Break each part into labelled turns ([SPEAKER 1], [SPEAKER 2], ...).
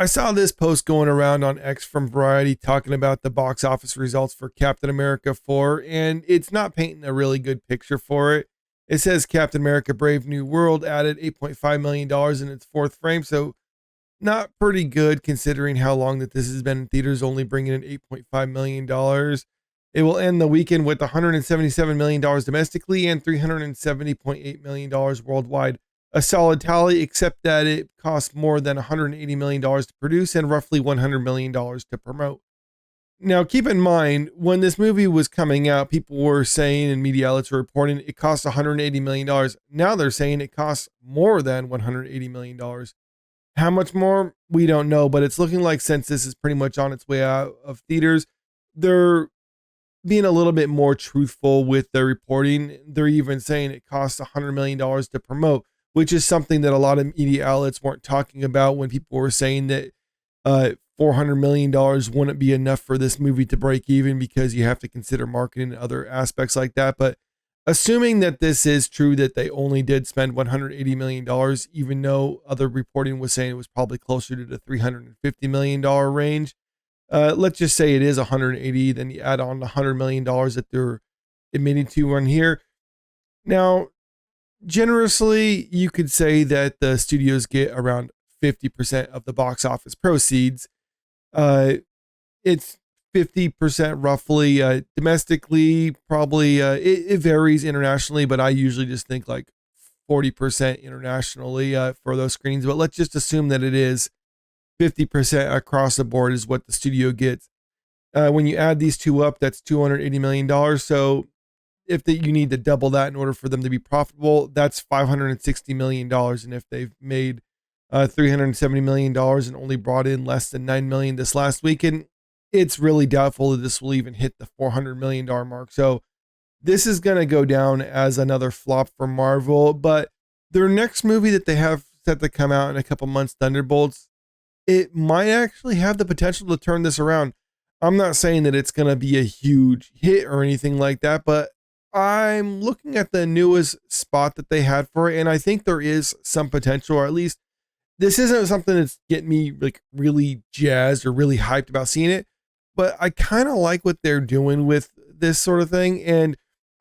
[SPEAKER 1] I saw this post going around on X from Variety talking about the box office results for Captain America 4, and it's not painting a really good picture for it. It says Captain America Brave New World added $8.5 million in its fourth frame, so not pretty good considering how long that this has been in theaters, only bringing in $8.5 million. It will end the weekend with $177 million domestically and $370.8 million worldwide. A solid tally, except that it cost more than $180 million to produce and roughly $100 million to promote. Now, keep in mind, when this movie was coming out, people were saying, and media outlets were reporting, it cost $180 million. Now they're saying it costs more than $180 million. How much more? We don't know, but it's looking like since this is pretty much on its way out of theaters, they're being a little bit more truthful with their reporting. They're even saying it costs $100 million to promote, which is something that a lot of media outlets weren't talking about when people were saying that $400 million wouldn't be enough for this movie to break even because you have to consider marketing and other aspects like that. But assuming that this is true, that they only did spend $180 million, even though other reporting was saying it was probably closer to the $350 million range. Let's just say it is 180, then you add on the $100 million that they're admitting to on here. Now, generously, you could say that the studios get around 50% of the box office proceeds. It's 50% roughly. Domestically, probably it varies internationally, but I usually just think like 40% internationally for those screens. But let's just assume that it is 50% across the board is what the studio gets. When you add these two up, that's $280 million. So if you need to double that in order for them to be profitable, that's $560 million. And if they've made $370 million and only brought in less than $9 million this last weekend, it's really doubtful that this will even hit the $400 million mark. So this is going to go down as another flop for Marvel. But their next movie that they have set to come out in a couple months, Thunderbolts, it might actually have the potential to turn this around. I'm not saying that it's going to be a huge hit or anything like that, but I'm looking at the newest spot that they had for it, and I think there is some potential, or at least this isn't something that's getting me like really jazzed or really hyped about seeing it, but I kind of like what they're doing with this sort of thing. And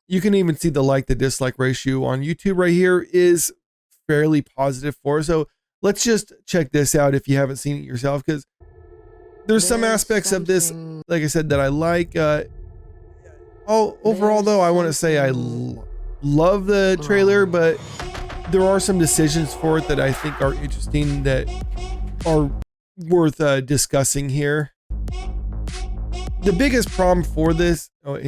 [SPEAKER 1] you can even see the like to dislike ratio on YouTube right here is fairly positive for it. So let's just check this out if you haven't seen it yourself, because there's some aspects of this, like I said, that I like. Overall, though, I want to say I love the trailer, but there are some decisions for it that I think are interesting that are worth discussing here. The biggest problem for this, or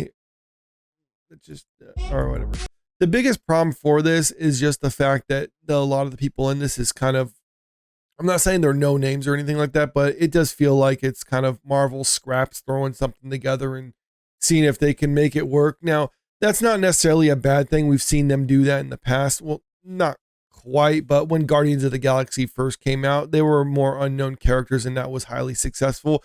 [SPEAKER 1] whatever. The biggest problem for this is just the fact that a lot of the people in this is kind of, I'm not saying there are no names or anything like that, but it does feel like it's kind of Marvel scraps throwing something together and seeing if they can make it work. Now, that's not necessarily a bad thing. We've seen them do that in the past. Well, not quite, but when Guardians of the Galaxy first came out, they were more unknown characters and that was highly successful.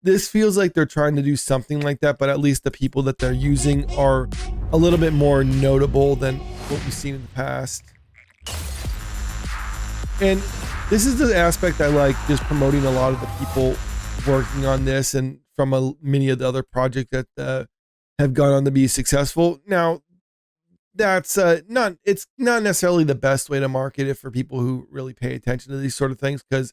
[SPEAKER 1] This feels like they're trying to do something like that, but at least the people that they're using are a little bit more notable than what we've seen in the past. And this is the aspect I like, just promoting a lot of the people working on this and from many of the other projects that have gone on to be successful. Now, that's it's not necessarily the best way to market it for people who really pay attention to these sort of things, because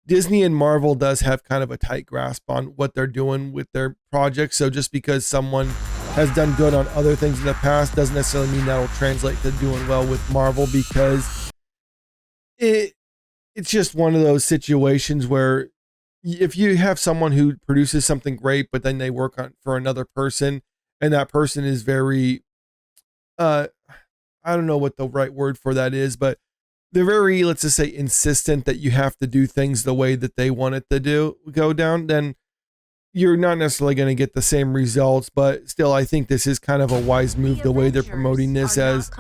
[SPEAKER 1] Disney and Marvel does have kind of a tight grasp on what they're doing with their projects. So just because someone has done good on other things in the past doesn't necessarily mean that'll translate to doing well with Marvel, because it's just one of those situations where if you have someone who produces something great, but then they work on for another person and that person is very, I don't know what the right word for that is, but they're very, let's just say, insistent that you have to do things the way that they want it to go down, then you're not necessarily going to get the same results. But still, I think this is kind of a wise move, the way they're promoting this as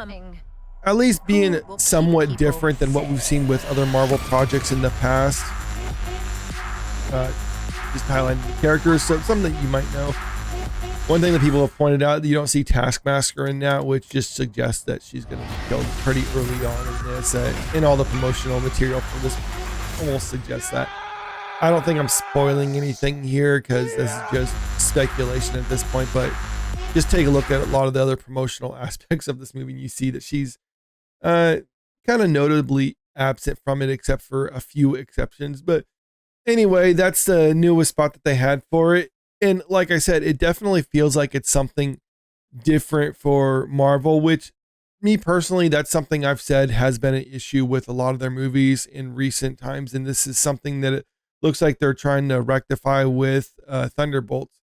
[SPEAKER 1] at least being somewhat different than what we've seen with other Marvel projects in the past. Just highlighting the characters, so something that you might know. One thing that people have pointed out, you don't see Taskmaster in that, which just suggests that she's going to be killed pretty early on in this. In all the promotional material for this almost suggests that. I don't think I'm spoiling anything here because this is just speculation at this point, but just take a look at a lot of the other promotional aspects of this movie and you see that she's uh, kind of notably absent from it except for a few exceptions. But anyway, that's the newest spot that they had for it. And like I said, it definitely feels like it's something different for Marvel, which me personally, that's something I've said has been an issue with a lot of their movies in recent times. And this is something that it looks like they're trying to rectify with Thunderbolts.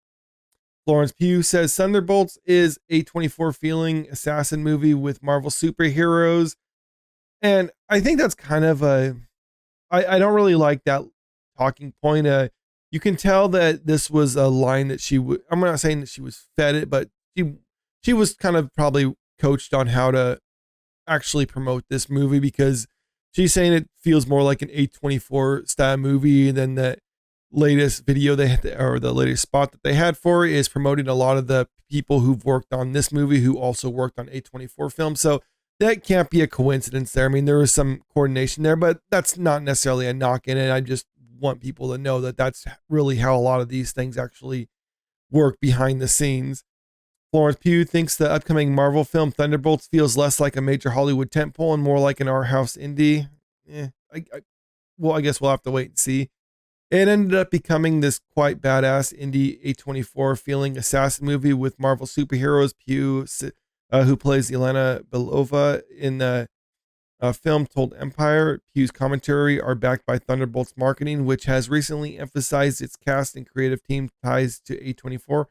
[SPEAKER 1] Florence Pugh says Thunderbolts is a 24 feeling assassin movie with Marvel superheroes. And I think that's kind of I don't really like that talking point. You can tell that this was a line that she would, I'm not saying that she was fed it, but she was kind of probably coached on how to actually promote this movie because she's saying it feels more like an A24 style movie than the latest video they had or the latest spot that they had for it is promoting a lot of the people who've worked on this movie who also worked on A24 films. So that can't be a coincidence there. I mean, there was some coordination there, but that's not necessarily a knock in it. I just want people to know that that's really how a lot of these things actually work behind the scenes. Florence Pugh thinks the upcoming Marvel film Thunderbolts feels less like a major Hollywood tentpole and more like an art house indie. Well, I guess we'll have to wait and see. It ended up becoming this quite badass indie A24 feeling assassin movie with Marvel superheroes. Pugh, who plays Elena Belova in the film Told Empire. Pugh's commentary are backed by Thunderbolts marketing, which has recently emphasized its cast and creative team ties to A24.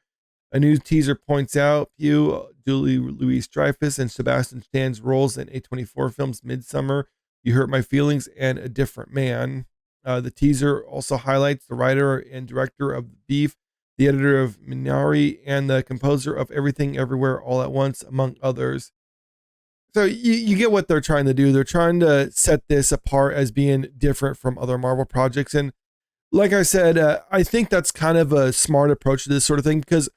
[SPEAKER 1] A new teaser points out Pugh, Julie Louis-Dreyfus, and Sebastian Stan's roles in A24 films Midsummer, You Hurt My Feelings, and A Different Man. The teaser also highlights the writer and director of Beef, the editor of Minari, and the composer of Everything Everywhere All at Once, among others. So you get what they're trying to do. They're trying to set this apart as being different from other Marvel projects. And like I said, I think that's kind of a smart approach to this sort of thing because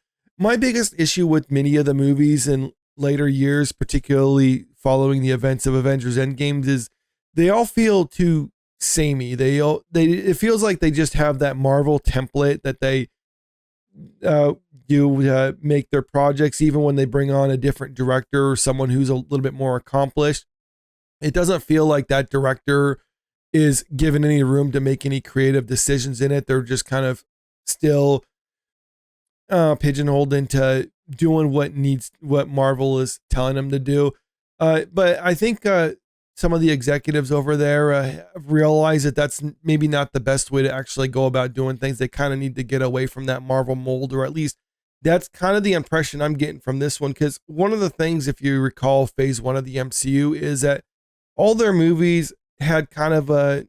[SPEAKER 1] my biggest issue with many of the movies in later years, particularly following the events of Avengers Endgame, is they all feel too samey. It feels like they just have that Marvel template that they do make their projects, even when they bring on a different director or someone who's a little bit more accomplished. It doesn't feel like that director is given any room to make any creative decisions in it. They're just kind of still pigeonholed into doing what Marvel is telling them to do. But I think some of the executives over there have realized that that's maybe not the best way to actually go about doing things. They kind of need to get away from that Marvel mold, or at least that's kind of the impression I'm getting from this one. Because one of the things, if you recall phase one of the MCU, is that all their movies had kind of a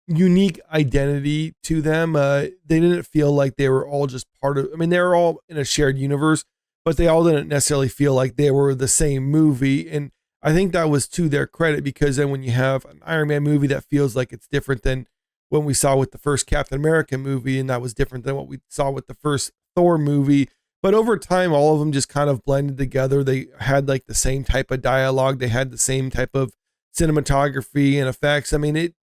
[SPEAKER 1] unique identity to them. They didn't feel like they were all just part of, I mean, they were all in a shared universe, but they all didn't necessarily feel like they were the same movie. And I think that was to their credit because then when you have an Iron Man movie that feels like it's different than what we saw with the first Captain America movie, and that was different than what we saw with the first Thor movie. But over time, all of them just kind of blended together. They had like the same type of dialogue. They had the same type of cinematography and effects. I mean, it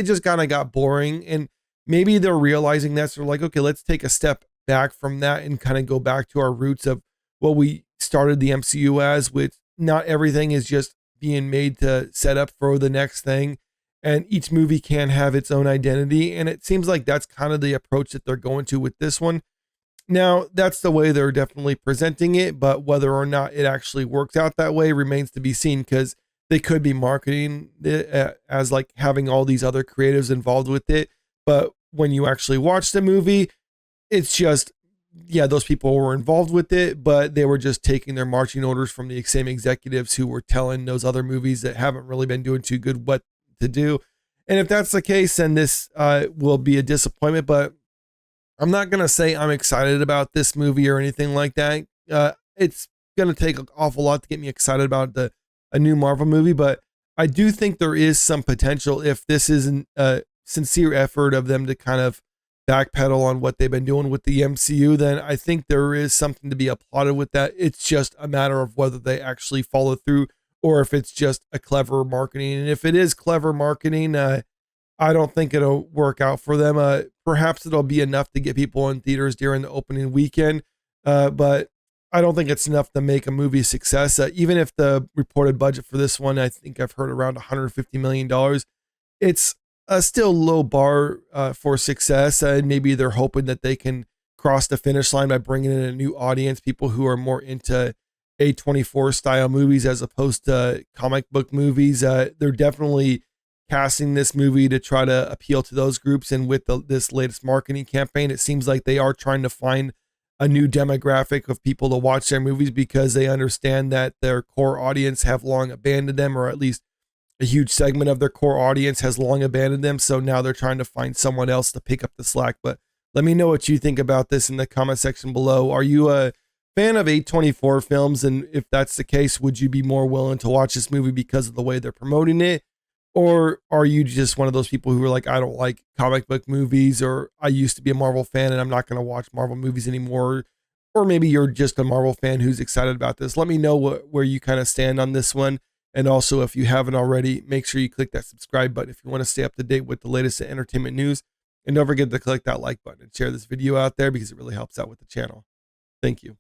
[SPEAKER 1] just kind of got boring. And maybe they're realizing that. So they're like, okay, let's take a step back from that and kind of go back to our roots of what we started the MCU as, which not everything is just being made to set up for the next thing. And each movie can have its own identity. And it seems like that's kind of the approach that they're going to with this one. Now, that's the way they're definitely presenting it, but whether or not it actually works out that way remains to be seen because they could be marketing it as like having all these other creatives involved with it. But when you actually watch the movie, it's just, yeah, those people were involved with it, but they were just taking their marching orders from the same executives who were telling those other movies that haven't really been doing too good what to do. And if that's the case, then this will be a disappointment, but I'm not going to say I'm excited about this movie or anything like that. It's going to take an awful lot to get me excited about a new Marvel movie, but I do think there is some potential if this isn't a sincere effort of them to kind of backpedal on what they've been doing with the MCU, then I think there is something to be applauded with that. It's just a matter of whether they actually follow through or if it's just a clever marketing. And if it is clever marketing, I don't think it'll work out for them. perhaps it'll be enough to get people in theaters during the opening weekend. But I don't think it's enough to make a movie a success. Even if the reported budget for this one, I think I've heard around $150 million, it's a still low bar for success. And maybe they're hoping that they can cross the finish line by bringing in a new audience, people who are more into A24 style movies as opposed to comic book movies. They're definitely casting this movie to try to appeal to those groups. And with this latest marketing campaign, it seems like they are trying to find a new demographic of people to watch their movies, because they understand that their core audience have long abandoned them, or at least a huge segment of their core audience has long abandoned them. So now they're trying to find someone else to pick up the slack. But let me know what you think about this in the comment section below. Are you a fan of A24 films? And if that's the case, would you be more willing to watch this movie because of the way they're promoting it? Or are you just one of those people who are like, I don't like comic book movies, or I used to be a Marvel fan and I'm not going to watch Marvel movies anymore? Or maybe you're just a Marvel fan who's excited about this. Let me know where you kind of stand on this one. And also, if you haven't already, make sure you click that subscribe button if you want to stay up to date with the latest entertainment news. And don't forget to click that like button and share this video out there, because it really helps out with the channel. Thank you.